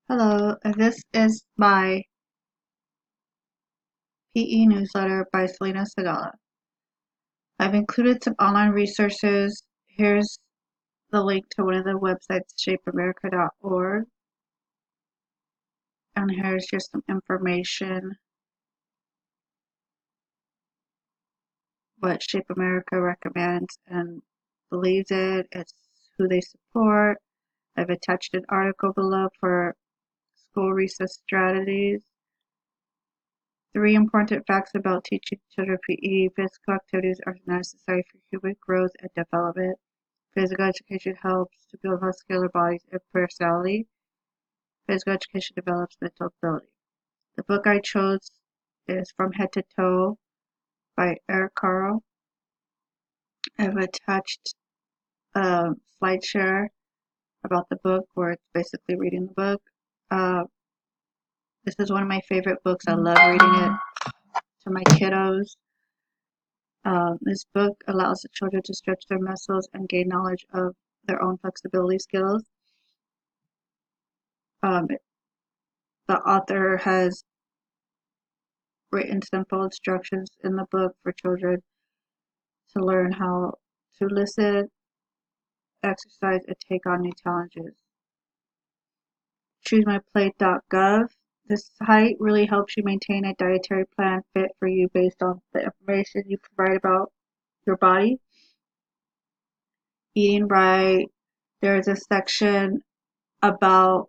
Hello, this is my PE newsletter by Selena Segala. I've included some online resources. Here's the link to one of the websites, shapeamerica.org, and here's just some information what Shape America recommends and believes in. It's who they support. I've attached an article below for school recess strategies. 3 important facts about teaching children PE. Physical activities are necessary for human growth and development. Physical education helps to build muscular bodies and personality. Physical education develops mental ability. The book I chose is From Head to Toe by Eric Carle. I've attached a SlideShare about the book where it's basically reading the book. This is one of my favorite books. I love reading it to my kiddos. This book allows the children to stretch their muscles and gain knowledge of their own flexibility skills. The author has written simple instructions in the book for children to learn how to listen, exercise, and take on new challenges. ChooseMyPlate.gov. This site really helps you maintain a dietary plan fit for you based on the information you provide about your body. Eating right. There's a section about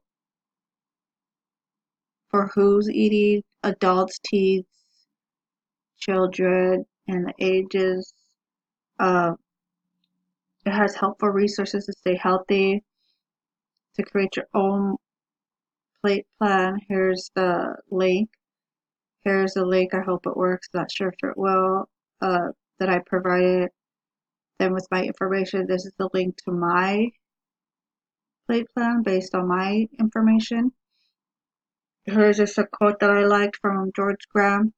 for who's eating, adults, teens, children, and the ages. It has helpful resources to stay healthy, to create your own plate plan. Here's the link. Here's the link. I hope it works. Not sure if it will. That I provided them with my information. This is the link to my plate plan based on my information. Here's just a quote that I liked from George Graham.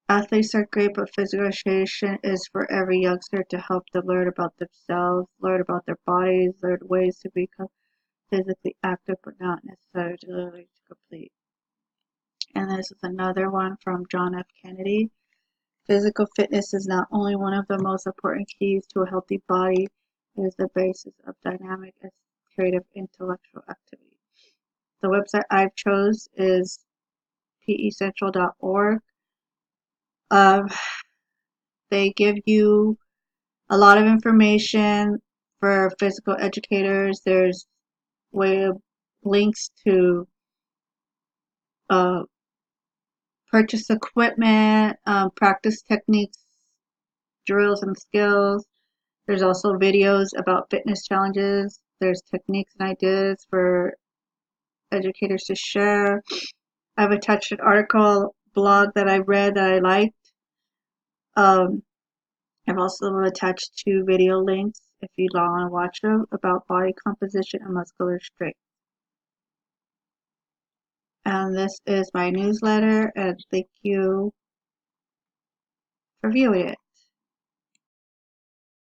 Athletes are great, but physical education is for every youngster to help them learn about themselves, learn about their bodies, learn ways to become physically active, but not necessarily to complete. And this is another one from John F. Kennedy. Physical fitness is not only one of the most important keys to a healthy body, it is the basis of dynamic and creative intellectual activity. The website I've chose is pecentral.org. They give you a lot of information for physical educators. There's links to purchase equipment, practice techniques, drills, and skills. There's also videos about fitness challenges. There's techniques and ideas for educators to share. I've attached an article blog that I read that I liked. I've also attached 2 video links if you want to watch them about body composition and muscular strength. And this is my newsletter, and thank you for viewing it.